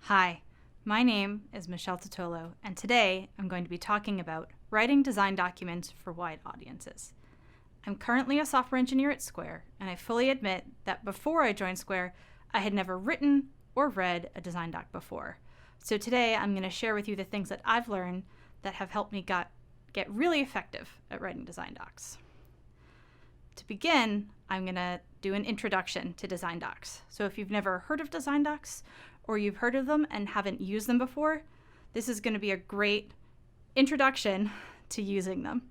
Hi, my name is Michele Titolo, and today I'm going to be talking about writing design documents for wide audiences. I'm currently a software engineer at Square, and I fully admit that before I joined Square, I had never written or read a design doc before. So today I'm going to share with you the things that I've learned that have helped me get really effective at writing design docs. To begin, I'm going to do an introduction to design docs. So if you've never heard of design docs, or you've heard of them and haven't used them before, this is going to be a great introduction to using them.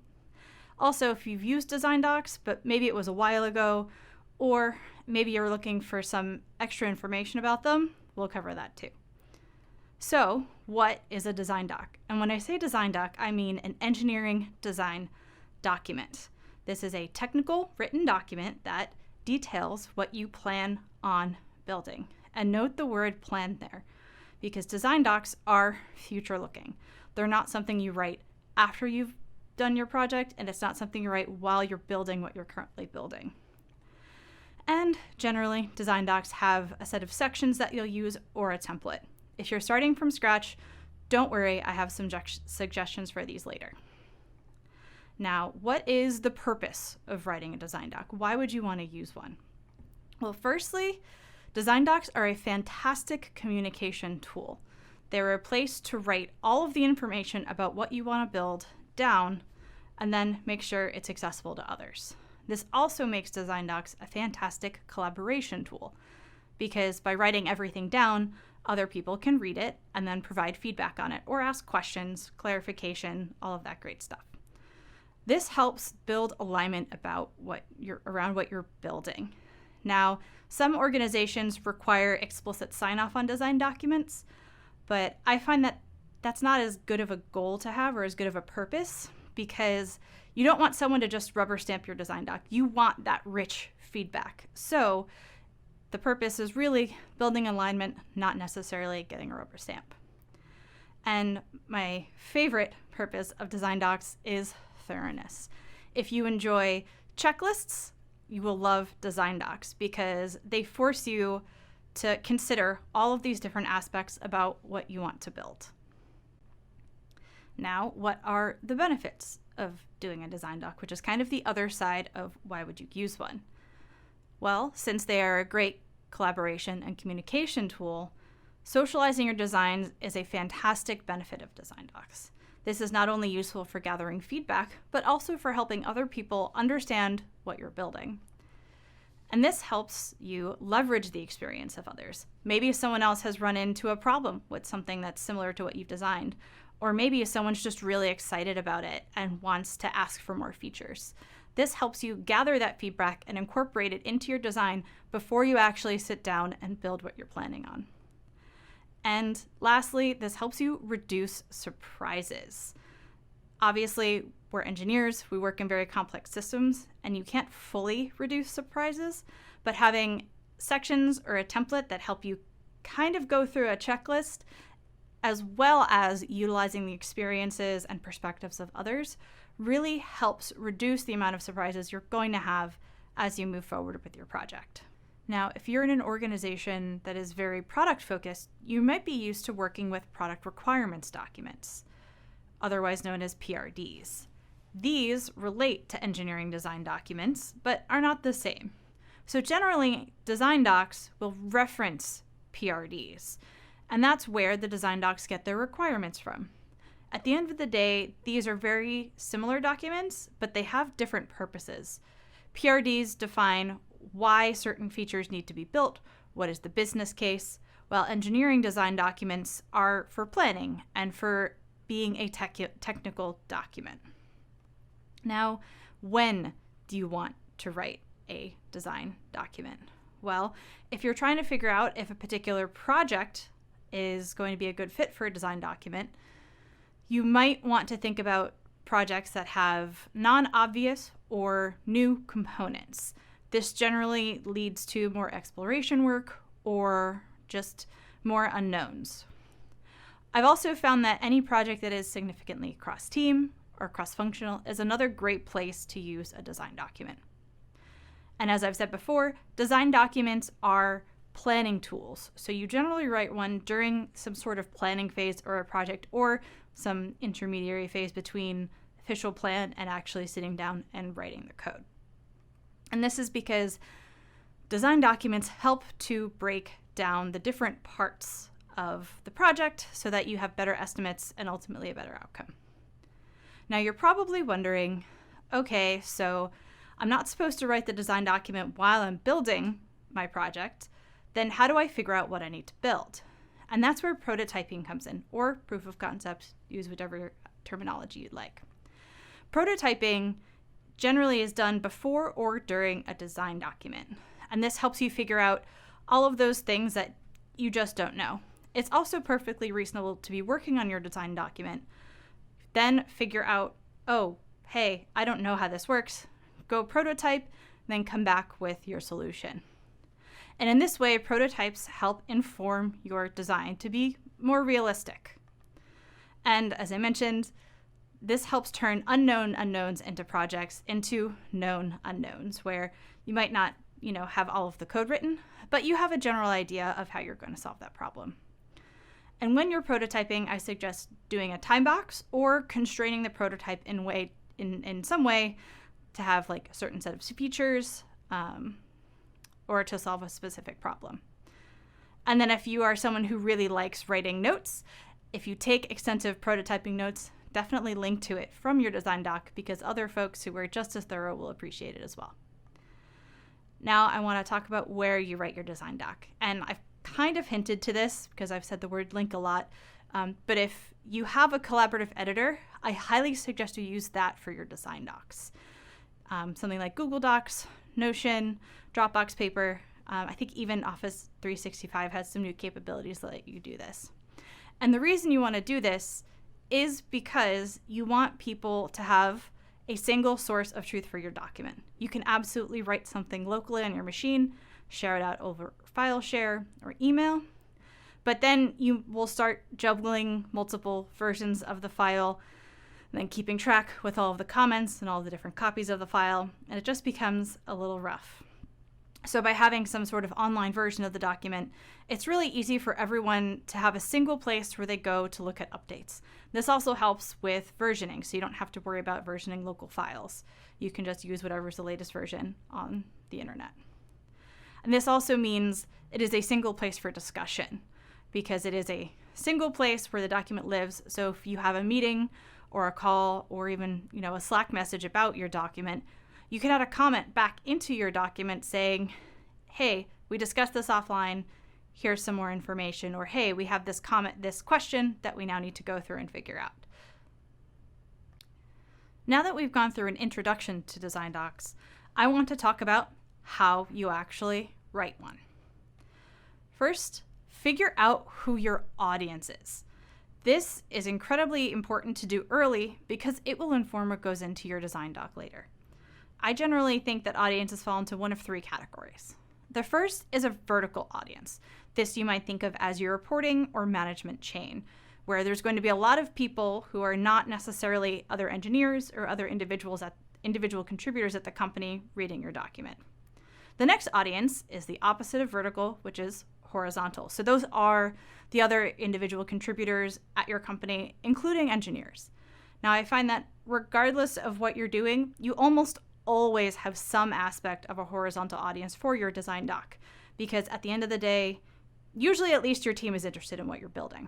Also, if you've used design docs, but maybe it was a while ago, or maybe you're looking for some extra information about them, we'll cover that too. So, what is a design doc? And when I say design doc, I mean an engineering design document. This is a technical written document that details what you plan on building. And note the word plan there, because design docs are future looking. They're not something you write after you've done your project, and it's not something you write while you're building what you're currently building. And generally, design docs have a set of sections that you'll use or a template. If you're starting from scratch, don't worry, I have some suggestions for these later. Now, what is the purpose of writing a design doc? Why would you want to use one? Well, firstly, design docs are a fantastic communication tool. They're a place to write all of the information about what you want to build down and then make sure it's accessible to others. This also makes design docs a fantastic collaboration tool because by writing everything down, other people can read it and then provide feedback on it or ask questions, clarification, all of that great stuff. This helps build alignment around what you're building. Now, some organizations require explicit sign-off on design documents, but I find that that's not as good of a goal to have or as good of a purpose because you don't want someone to just rubber stamp your design doc. You want that rich feedback. So the purpose is really building alignment, not necessarily getting a rubber stamp. And my favorite purpose of design docs is thoroughness. If you enjoy checklists, you will love design docs because they force you to consider all of these different aspects about what you want to build. Now, what are the benefits of doing a design doc, which is kind of the other side of why would you use one? Well, since they are a great collaboration and communication tool, socializing your designs is a fantastic benefit of design docs. This is not only useful for gathering feedback, but also for helping other people understand what you're building. And this helps you leverage the experience of others. Maybe someone else has run into a problem with something that's similar to what you've designed, or maybe someone's just really excited about it and wants to ask for more features. This helps you gather that feedback and incorporate it into your design before you actually sit down and build what you're planning on. And lastly, this helps you reduce surprises. Obviously, we're engineers, we work in very complex systems, and you can't fully reduce surprises, but having sections or a template that help you kind of go through a checklist, as well as utilizing the experiences and perspectives of others, really helps reduce the amount of surprises you're going to have as you move forward with your project. Now, if you're in an organization that is very product focused, you might be used to working with product requirements documents, otherwise known as PRDs. These relate to engineering design documents, but are not the same. So generally, design docs will reference PRDs, and that's where the design docs get their requirements from. At the end of the day, these are very similar documents, but they have different purposes. PRDs define why certain features need to be built, what is the business case, while engineering design documents are for planning and for being a technical document. Now, when do you want to write a design document? Well, if you're trying to figure out if a particular project is going to be a good fit for a design document, you might want to think about projects that have non-obvious or new components. This generally leads to more exploration work or just more unknowns. I've also found that any project that is significantly cross-team or cross-functional is another great place to use a design document. And as I've said before, design documents are planning tools. So you generally write one during some sort of planning phase or a project, or some intermediary phase between official plan and actually sitting down and writing the code. And this is because design documents help to break down the different parts of the project so that you have better estimates and ultimately a better outcome. Now you're probably wondering, okay, so I'm not supposed to write the design document while I'm building my project, then how do I figure out what I need to build? And that's where prototyping comes in, or proof of concept, use whichever terminology you'd like. Prototyping generally is done before or during a design document, and this helps you figure out all of those things that you just don't know. It's also perfectly reasonable to be working on your design document, then figure out, oh, hey, I don't know how this works. Go prototype, then come back with your solution. And in this way, prototypes help inform your design to be more realistic. And as I mentioned, this helps turn unknown unknowns into projects into known unknowns, where you might not, have all of the code written, but you have a general idea of how you're going to solve that problem. And when you're prototyping, I suggest doing a time box or constraining the prototype in some way to have like a certain set of features, or to solve a specific problem. And then if you are someone who really likes writing notes, if you take extensive prototyping notes, definitely link to it from your design doc, because other folks who are just as thorough will appreciate it as well. Now I want to talk about where you write your design doc. And I've kind of hinted to this because I've said the word link a lot. But if you have a collaborative editor, I highly suggest you use that for your design docs. Something like Google Docs, Notion, Dropbox Paper. I think even Office 365 has some new capabilities that let you do this. And the reason you want to do this is because you want people to have a single source of truth for your document. You can absolutely write something locally on your machine, share it out over file share or email, but then you will start juggling multiple versions of the file, and then keeping track with all of the comments and all the different copies of the file, and it just becomes a little rough. So by having some sort of online version of the document, it's really easy for everyone to have a single place where they go to look at updates. This also helps with versioning, so you don't have to worry about versioning local files. You can just use whatever's the latest version on the internet. And this also means it is a single place for discussion, because it is a single place where the document lives. So if you have a meeting or a call or even, a Slack message about your document, you can add a comment back into your document saying, hey, we discussed this offline, here's some more information, or hey, we have this question that we now need to go through and figure out. Now that we've gone through an introduction to design docs, I want to talk about how you actually write one. First, figure out who your audience is. This is incredibly important to do early because it will inform what goes into your design doc later. I generally think that audiences fall into one of three categories. The first is a vertical audience. This you might think of as your reporting or management chain, where there's going to be a lot of people who are not necessarily other engineers or other individual contributors at the company reading your document. The next audience is the opposite of vertical, which is horizontal. So those are the other individual contributors at your company, including engineers. Now I find that regardless of what you're doing, you almost always have some aspect of a horizontal audience for your design doc, because at the end of the day, usually at least your team is interested in what you're building.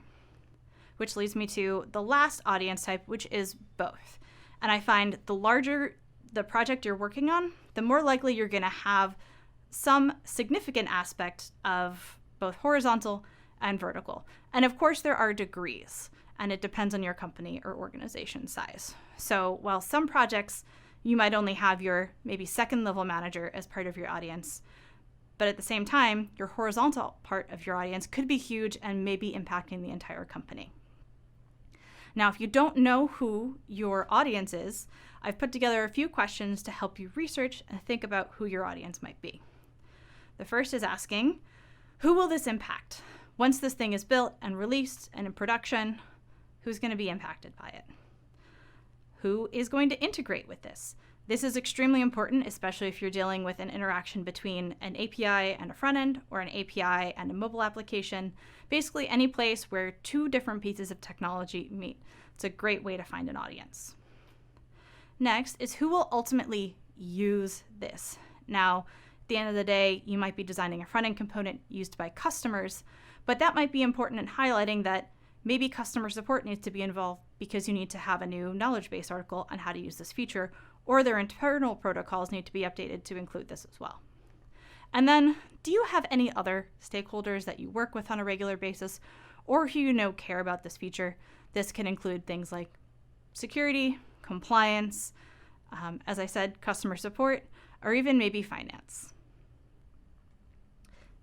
Which leads me to the last audience type, which is both. And I find the larger the project you're working on, the more likely you're going to have some significant aspect of both horizontal and vertical. And of course, there are degrees, and it depends on your company or organization size. So while some projects you might only have your maybe second level manager as part of your audience, but at the same time, your horizontal part of your audience could be huge and maybe impacting the entire company. Now, if you don't know who your audience is, I've put together a few questions to help you research and think about who your audience might be. The first is asking, who will this impact? Once this thing is built and released and in production, who's going to be impacted by it? Who is going to integrate with this? This is extremely important, especially if you're dealing with an interaction between an API and a front end, or an API and a mobile application, basically any place where two different pieces of technology meet. It's a great way to find an audience. Next is who will ultimately use this. Now, at the end of the day, you might be designing a front-end component used by customers, but that might be important in highlighting that maybe customer support needs to be involved because you need to have a new knowledge base article on how to use this feature, or their internal protocols need to be updated to include this as well. And then, do you have any other stakeholders that you work with on a regular basis, or who you know care about this feature? This can include things like security, compliance, as I said, customer support, or even maybe finance.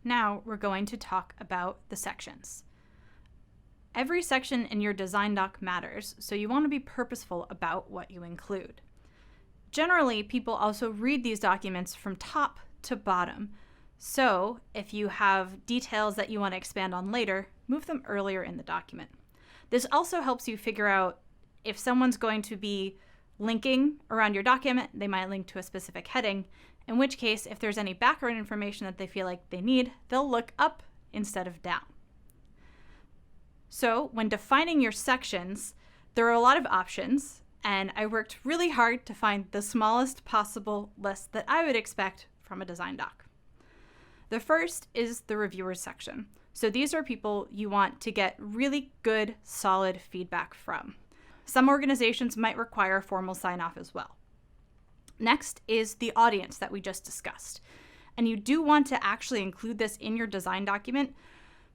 Now we're going to talk about the sections. Every section in your design doc matters, so you want to be purposeful about what you include. Generally, people also read these documents from top to bottom. So if you have details that you want to expand on later, move them earlier in the document. This also helps you figure out if someone's going to be linking around your document, they might link to a specific heading, in which case, if there's any background information that they feel like they need, they'll look up instead of down. So when defining your sections, there are a lot of options, and I worked really hard to find the smallest possible list that I would expect from a design doc. The first is the reviewers section. So these are people you want to get really good, solid feedback from. Some organizations might require formal sign-off as well. Next is the audience that we just discussed. And you do want to actually include this in your design document.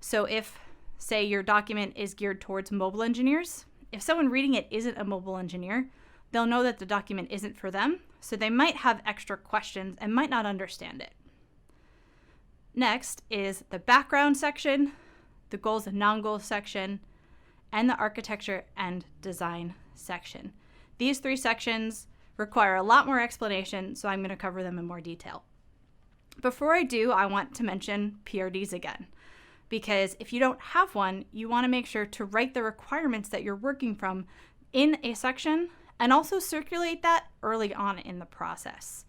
So if, say, your document is geared towards mobile engineers, if someone reading it isn't a mobile engineer, they'll know that the document isn't for them, so they might have extra questions and might not understand it. Next is the background section, the goals and non-goals section, and the architecture and design section. These three sections require a lot more explanation, so I'm going to cover them in more detail. Before I do, I want to mention PRDs again, because if you don't have one, you want to make sure to write the requirements that you're working from in a section and also circulate that early on in the process.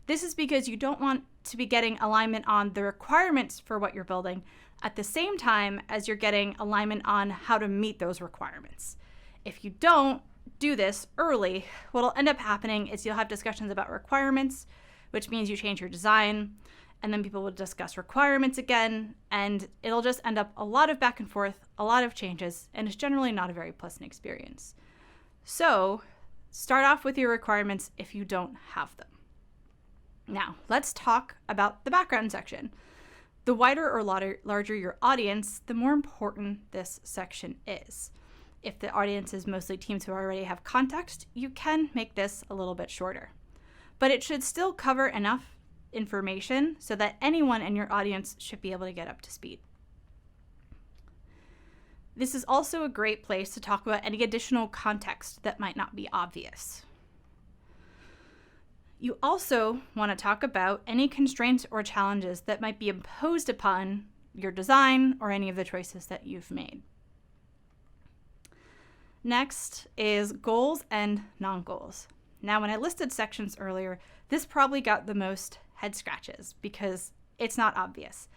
This is because you don't want to be getting alignment on the requirements for what you're building at the same time as you're getting alignment on how to meet those requirements. If you don't do this early, what'll end up happening is you'll have discussions about requirements, which means you change your design, and then people will discuss requirements again, and it'll just end up a lot of back and forth, a lot of changes, and it's generally not a very pleasant experience. So start off with your requirements if you don't have them. Now, let's talk about the background section. The wider or larger your audience, the more important this section is. If the audience is mostly teams who already have context, you can make this a little bit shorter. But it should still cover enough information so that anyone in your audience should be able to get up to speed. This is also a great place to talk about any additional context that might not be obvious. You also want to talk about any constraints or challenges that might be imposed upon your design or any of the choices that you've made. Next is goals and non-goals. Now, when I listed sections earlier, this probably got the most head scratches because it's not obvious.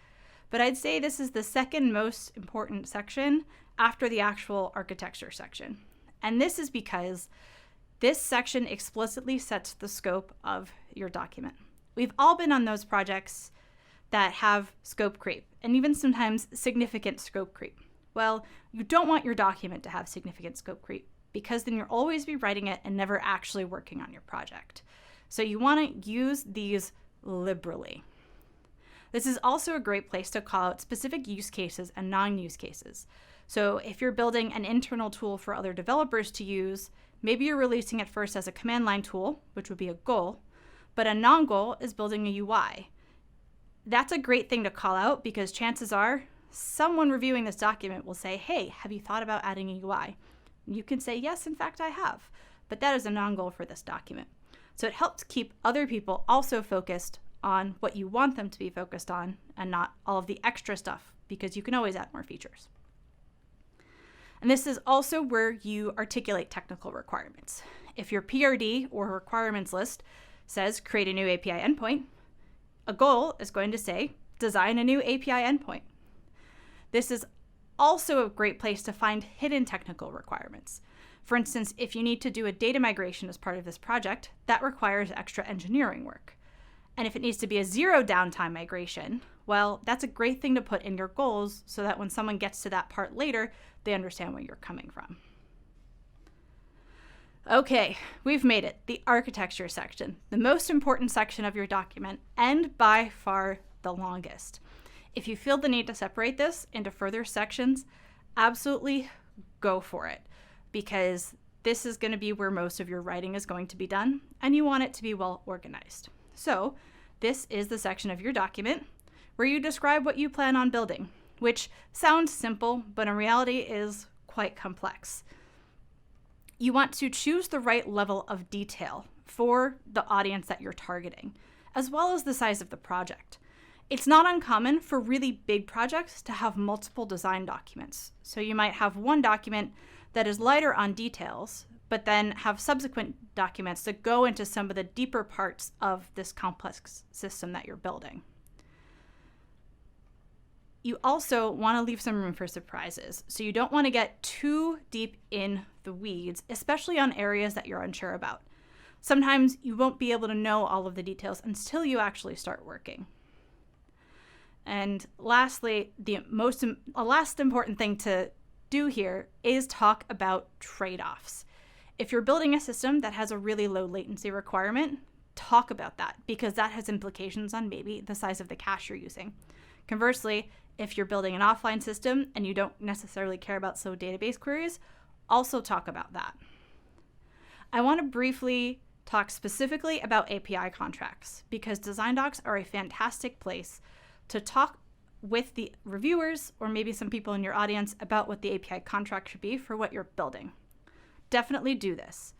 But I'd say this is the second most important section after the actual architecture section. And this is because this section explicitly sets the scope of your document. We've all been on those projects that have scope creep, and even sometimes significant scope creep. Well, you don't want your document to have significant scope creep because then you'll always be writing it and never actually working on your project. So you want to use these liberally. This is also a great place to call out specific use cases and non-use cases. So if you're building an internal tool for other developers to use, maybe you're releasing it first as a command line tool, which would be a goal, but a non-goal is building a UI. That's a great thing to call out because chances are someone reviewing this document will say, hey, have you thought about adding a UI? You can say, yes, in fact, I have, but that is a non-goal for this document. So it helps keep other people also focused on what you want them to be focused on and not all of the extra stuff, because you can always add more features. And this is also where you articulate technical requirements. If your PRD or requirements list says create a new API endpoint, a goal is going to say design a new API endpoint. This is also a great place to find hidden technical requirements. For instance, if you need to do a data migration as part of this project, that requires extra engineering work. And if it needs to be a zero downtime migration, well, that's a great thing to put in your goals so that when someone gets to that part later, they understand where you're coming from. Okay, we've made it, the architecture section, the most important section of your document, and by far the longest. If you feel the need to separate this into further sections, absolutely go for it, because this is going to be where most of your writing is going to be done, and you want it to be well organized. So this is the section of your document where you describe what you plan on building, which sounds simple, but in reality is quite complex. You want to choose the right level of detail for the audience that you're targeting, as well as the size of the project. It's not uncommon for really big projects to have multiple design documents. So you might have one document that is lighter on details, but then have subsequent documents that go into some of the deeper parts of this complex system that you're building. You also want to leave some room for surprises. So you don't want to get too deep in the weeds, especially on areas that you're unsure about. Sometimes you won't be able to know all of the details until you actually start working. And lastly, the last important thing to do here is talk about trade-offs. If you're building a system that has a really low latency requirement, talk about that, because that has implications on maybe the size of the cache you're using. Conversely, if you're building an offline system and you don't necessarily care about slow database queries, also talk about that. I want to briefly talk specifically about API contracts, because design docs are a fantastic place to talk with the reviewers or maybe some people in your audience about what the API contract should be for what you're building. Definitely do this.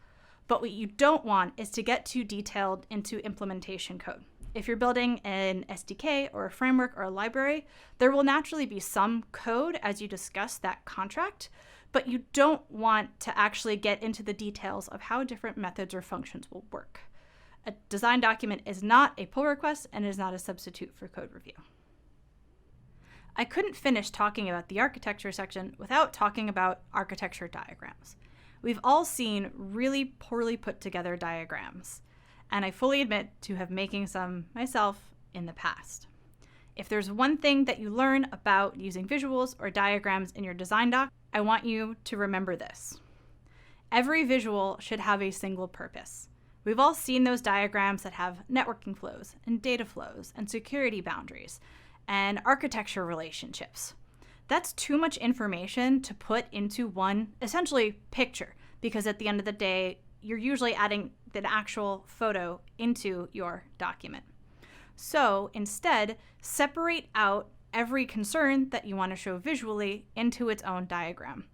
But what you don't want is to get too detailed into implementation code. If you're building an SDK or a framework or a library, there will naturally be some code as you discuss that contract, but you don't want to actually get into the details of how different methods or functions will work. A design document is not a pull request and is not a substitute for code review. I couldn't finish talking about the architecture section without talking about architecture diagrams. We've all seen really poorly put together diagrams, and I fully admit to have making some myself in the past. If there's one thing that you learn about using visuals or diagrams in your design doc, I want you to remember this. Every visual should have a single purpose. We've all seen those diagrams that have networking flows and data flows and security boundaries and architecture relationships. That's too much information to put into one, essentially, picture, because at the end of the day, you're usually adding the actual photo into your document. So instead, separate out every concern that you want to show visually into its own diagram.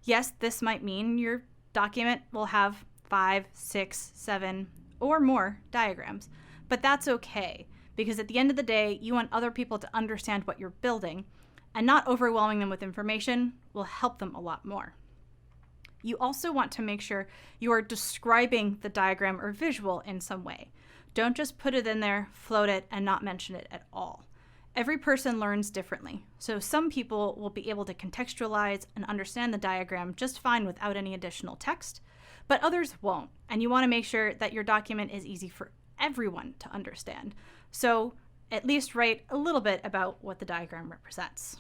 Yes, this might mean your document will have 5, 6, 7, or more diagrams, but that's okay, because at the end of the day, you want other people to understand what you're building, and not overwhelming them with information will help them a lot more. You also want to make sure you are describing the diagram or visual in some way. Don't just put it in there, float it, and not mention it at all. Every person learns differently, so some people will be able to contextualize and understand the diagram just fine without any additional text, but others won't, and you want to make sure that your document is easy for everyone to understand. So at least write a little bit about what the diagram represents.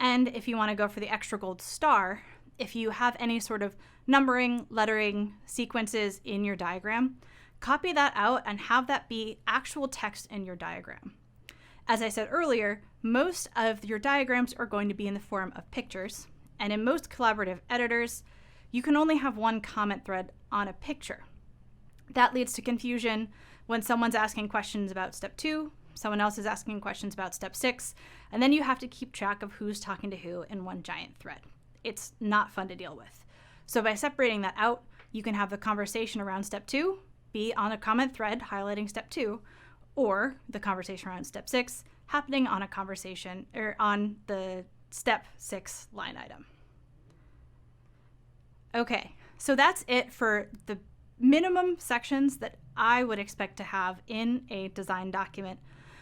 And if you want to go for the extra gold star, if you have any sort of numbering, lettering, sequences in your diagram, copy that out and have that be actual text in your diagram. As I said earlier, most of your diagrams are going to be in the form of pictures, and in most collaborative editors, you can only have one comment thread on a picture. That leads to confusion when someone's asking questions about step 2, someone else is asking questions about step 6, and then you have to keep track of who's talking to who in one giant thread. It's not fun to deal with. So by separating that out, you can have the conversation around step 2 be on a comment thread highlighting step 2, or the conversation around step 6 happening on a conversation or on the step 6 line item. Okay, So that's it for the minimum sections that I would expect to have in a design document.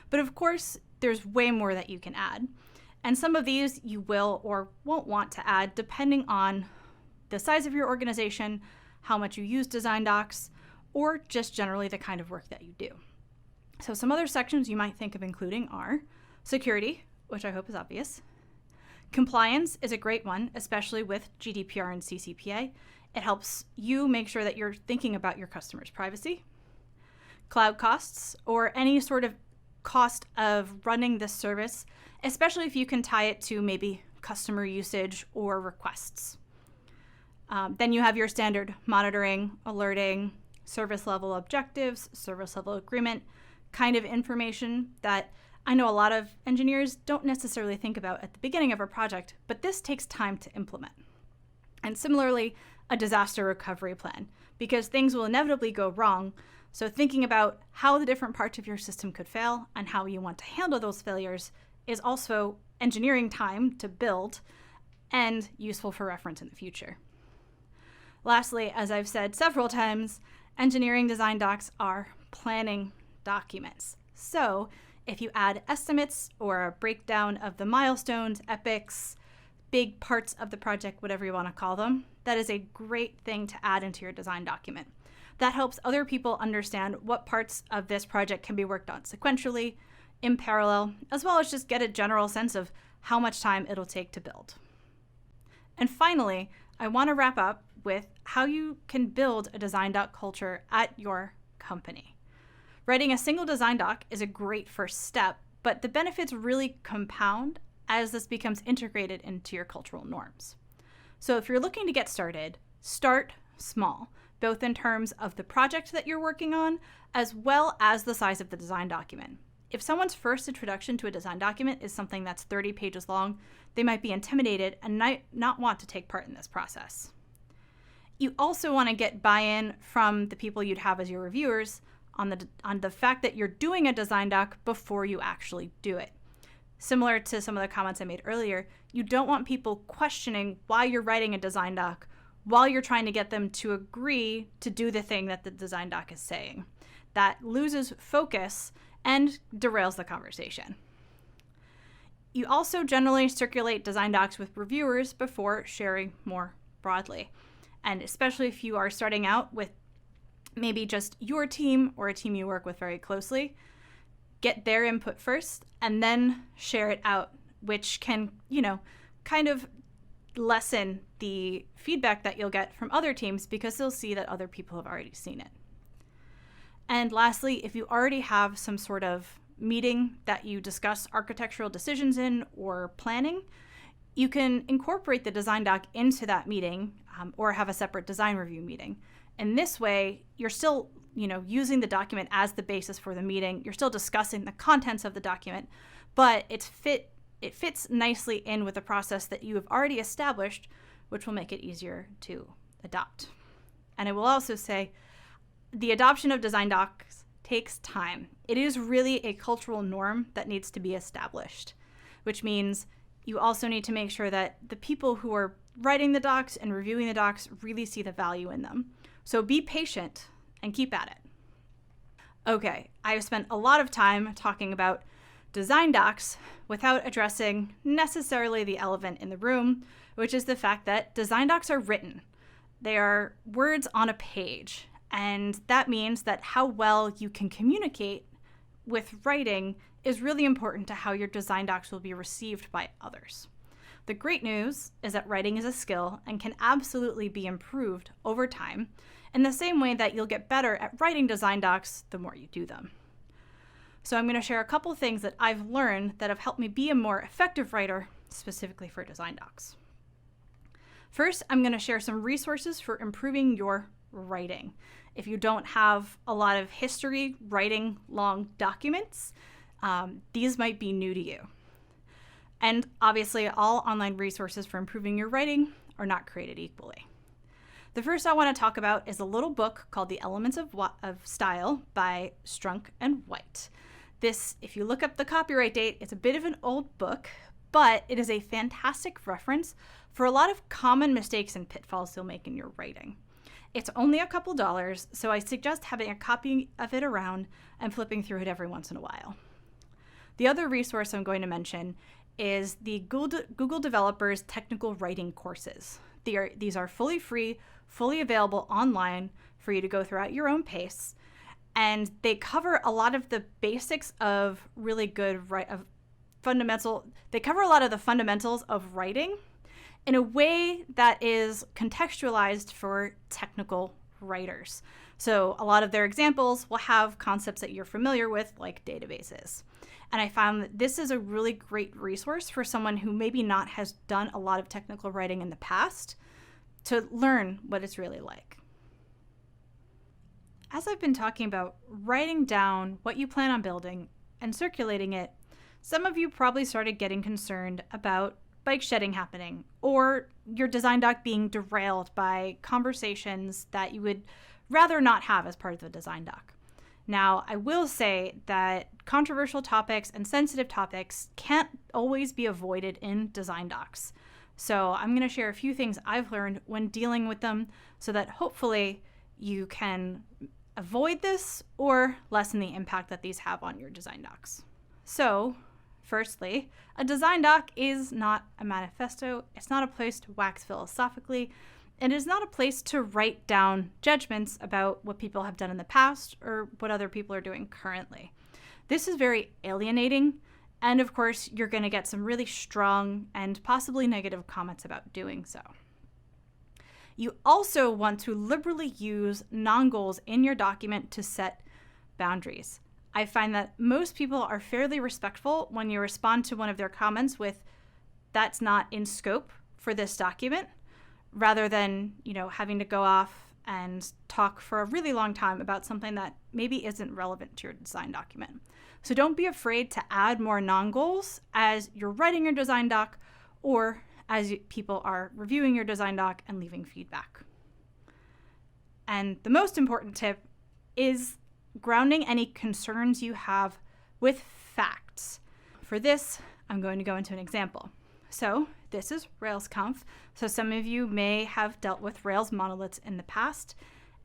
But of course, there's way more that you can add. And some of these you will or won't want to add depending on the size of your organization, how much you use design docs, or just generally the kind of work that you do. So some other sections you might think of including are security, which I hope is obvious. Compliance is a great one, especially with GDPR and CCPA. It helps you make sure that you're thinking about your customers' privacy. Cloud costs, or any sort of cost of running this service, especially if you can tie it to maybe customer usage or requests. Then you have your standard monitoring, alerting, service level objectives, service level agreement kind of information that I know a lot of engineers don't necessarily think about at the beginning of a project, but this takes time to implement. And similarly, a disaster recovery plan, because things will inevitably go wrong. So thinking about how the different parts of your system could fail and how you want to handle those failures is also engineering time to build and useful for reference in the future. Lastly, as I've said several times, engineering design docs are planning documents. So if you add estimates or a breakdown of the milestones, epics, big parts of the project, whatever you want to call them, that is a great thing to add into your design document. That helps other people understand what parts of this project can be worked on sequentially, in parallel, as well as just get a general sense of how much time it'll take to build. And finally, I want to wrap up with how you can build a design doc culture at your company. Writing a single design doc is a great first step, but the benefits really compound as this becomes integrated into your cultural norms. So if you're looking to get started, start small, both in terms of the project that you're working on, as well as the size of the design document. If someone's first introduction to a design document is something that's 30 pages long, they might be intimidated and not want to take part in this process. You also want to get buy-in from the people you'd have as your reviewers on the fact that you're doing a design doc before you actually do it. Similar to some of the comments I made earlier, you don't want people questioning why you're writing a design doc while you're trying to get them to agree to do the thing that the design doc is saying. That loses focus and derails the conversation. You also generally circulate design docs with reviewers before sharing more broadly. And especially if you are starting out with maybe just your team or a team you work with very closely, get their input first and then share it out, which can, kind of lessen the feedback that you'll get from other teams because they'll see that other people have already seen it. And lastly, if you already have some sort of meeting that you discuss architectural decisions in or planning, you can incorporate the design doc into that meeting or have a separate design review meeting. And this way, you're still, using the document as the basis for the meeting. You're still discussing the contents of the document, but it fits nicely in with the process that you have already established, which will make it easier to adopt. And I will also say, the adoption of design docs takes time. It is really a cultural norm that needs to be established, which means you also need to make sure that the people who are writing the docs and reviewing the docs really see the value in them. So be patient and keep at it. Okay, I've spent a lot of time talking about design docs without addressing necessarily the elephant in the room, which is the fact that design docs are written. They are words on a page, and that means that how well you can communicate with writing is really important to how your design docs will be received by others. The great news is that writing is a skill and can absolutely be improved over time in the same way that you'll get better at writing design docs the more you do them. So I'm going to share a couple things that I've learned that have helped me be a more effective writer specifically for design docs. First, I'm going to share some resources for improving your writing. If you don't have a lot of history writing long documents, these might be new to you. And obviously, all online resources for improving your writing are not created equally. The first I want to talk about is a little book called The Elements of Style by Strunk and White. This, if you look up the copyright date, it's a bit of an old book, but it is a fantastic reference for a lot of common mistakes and pitfalls you'll make in your writing. It's only a couple dollars, so I suggest having a copy of it around and flipping through it every once in a while. The other resource I'm going to mention is the Google Developers Technical Writing Courses. These are fully free, fully available online for you to go through at your own pace, and they cover a lot of the basics of really good They cover a lot of the fundamentals of writing in a way that is contextualized for technical writers. So a lot of their examples will have concepts that you're familiar with, like databases. And I found that this is a really great resource for someone who maybe not has done a lot of technical writing in the past to learn what it's really like. As I've been talking about writing down what you plan on building and circulating it, some of you probably started getting concerned about bike shedding happening or your design doc being derailed by conversations that you would rather not have as part of the design doc. Now, I will say that controversial topics and sensitive topics can't always be avoided in design docs. So I'm going to share a few things I've learned when dealing with them so that hopefully you can avoid this or lessen the impact that these have on your design docs. So, firstly, a design doc is not a manifesto. It's not a place to wax philosophically. It is not a place to write down judgments about what people have done in the past or what other people are doing currently. This is very alienating, and of course, you're going to get some really strong and possibly negative comments about doing so. You also want to liberally use non-goals in your document to set boundaries. I find that most people are fairly respectful when you respond to one of their comments with, "That's not in scope for this document," rather than, having to go off and talk for a really long time about something that maybe isn't relevant to your design document. So don't be afraid to add more non-goals as you're writing your design doc or as people are reviewing your design doc and leaving feedback. And the most important tip is grounding any concerns you have with facts. For this, I'm going to go into an example. So this is RailsConf. So some of you may have dealt with Rails monoliths in the past,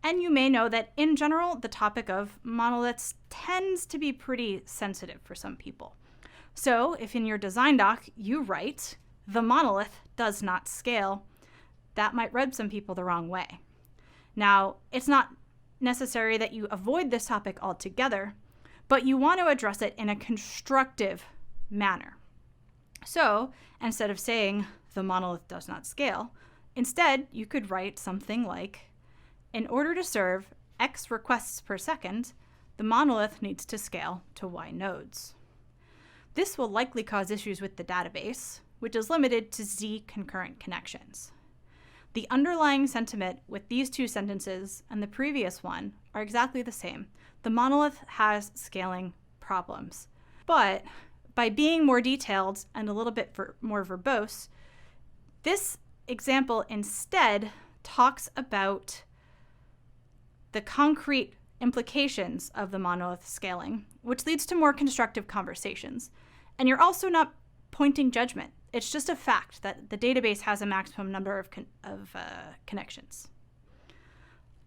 and you may know that in general, the topic of monoliths tends to be pretty sensitive for some people. So if in your design doc you write, "The monolith does not scale," that might rub some people the wrong way. Now, it's not necessary that you avoid this topic altogether, but you want to address it in a constructive manner. So instead of saying "the monolith does not scale," instead you could write something like, "In order to serve X requests per second, the monolith needs to scale to Y nodes." This will likely cause issues with the database, which is limited to Z concurrent connections. The underlying sentiment with these two sentences and the previous one are exactly the same. The monolith has scaling problems. But by being more detailed and a little bit more verbose, this example instead talks about the concrete implications of the monolith scaling, which leads to more constructive conversations. And you're also not pointing judgment. It's just a fact that the database has a maximum number of connections.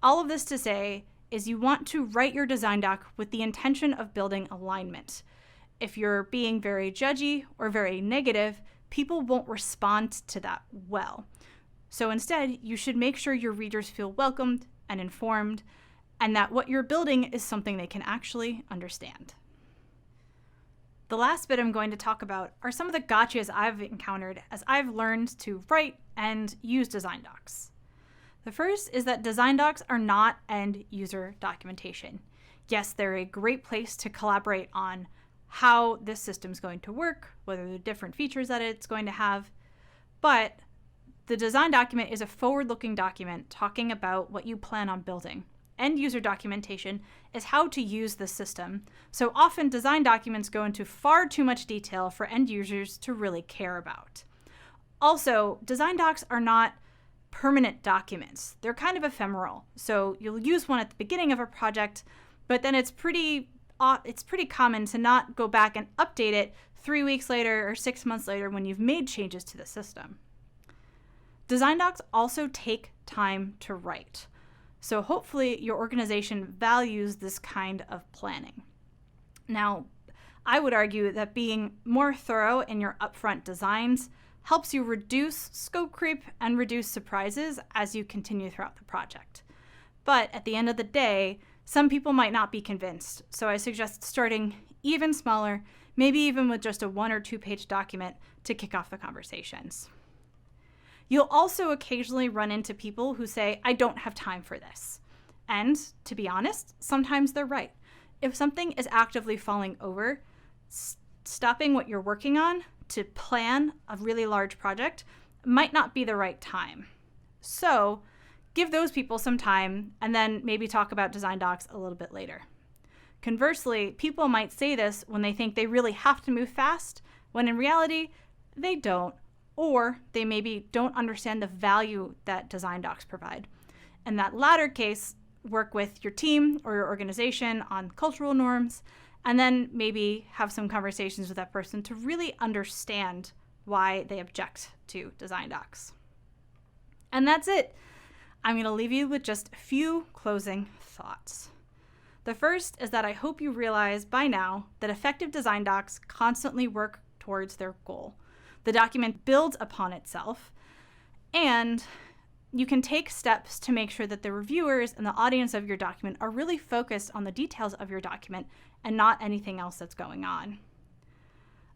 All of this to say is you want to write your design doc with the intention of building alignment. If you're being very judgy or very negative, people won't respond to that well. So instead, you should make sure your readers feel welcomed and informed, and that what you're building is something they can actually understand. The last bit I'm going to talk about are some of the gotchas I've encountered as I've learned to write and use design docs. The first is that design docs are not end user documentation. Yes, they're a great place to collaborate on how this system's going to work, what are the different features that it's going to have, but the design document is a forward-looking document talking about what you plan on building. End user documentation is how to use the system. So often design documents go into far too much detail for end users to really care about. Also, design docs are not permanent documents. They're kind of ephemeral. So you'll use one at the beginning of a project, but then it's pretty common to not go back and update it 3 weeks later or 6 months later when you've made changes to the system. Design docs also take time to write. So hopefully your organization values this kind of planning. Now, I would argue that being more thorough in your upfront designs helps you reduce scope creep and reduce surprises as you continue throughout the project. But at the end of the day, some people might not be convinced, so I suggest starting even smaller, maybe even with just a 1 or 2 page document to kick off the conversations. You'll also occasionally run into people who say, I don't have time for this. And to be honest, sometimes they're right. If something is actively falling over, stopping what you're working on to plan a really large project might not be the right time. So give those people some time and then maybe talk about design docs a little bit later. Conversely, people might say this when they think they really have to move fast, when in reality, they don't, or they maybe don't understand the value that design docs provide. In that latter case, work with your team or your organization on cultural norms, and then maybe have some conversations with that person to really understand why they object to design docs. And that's it. I'm going to leave you with just a few closing thoughts. The first is that I hope you realize by now that effective design docs constantly work towards their goal. The document builds upon itself, and you can take steps to make sure that the reviewers and the audience of your document are really focused on the details of your document and not anything else that's going on.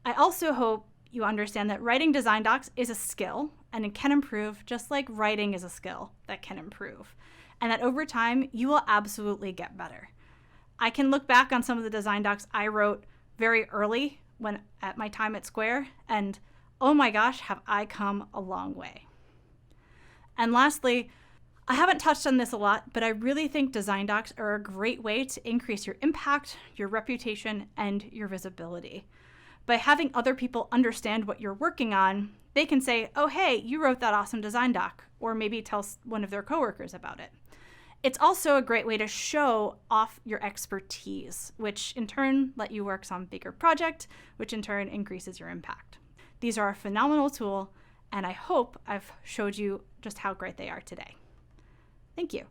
I also hope you understand that writing design docs is a skill and it can improve just like writing is a skill that can improve, and that over time you will absolutely get better. I can look back on some of the design docs I wrote very early when at my time at Square, and oh my gosh, have I come a long way. And lastly, I haven't touched on this a lot, but I really think design docs are a great way to increase your impact, your reputation, and your visibility. By having other people understand what you're working on, they can say, oh, hey, you wrote that awesome design doc, or maybe tell one of their coworkers about it. It's also a great way to show off your expertise, which in turn let you work on a bigger project, which in turn increases your impact. These are a phenomenal tool, and I hope I've showed you just how great they are today. Thank you.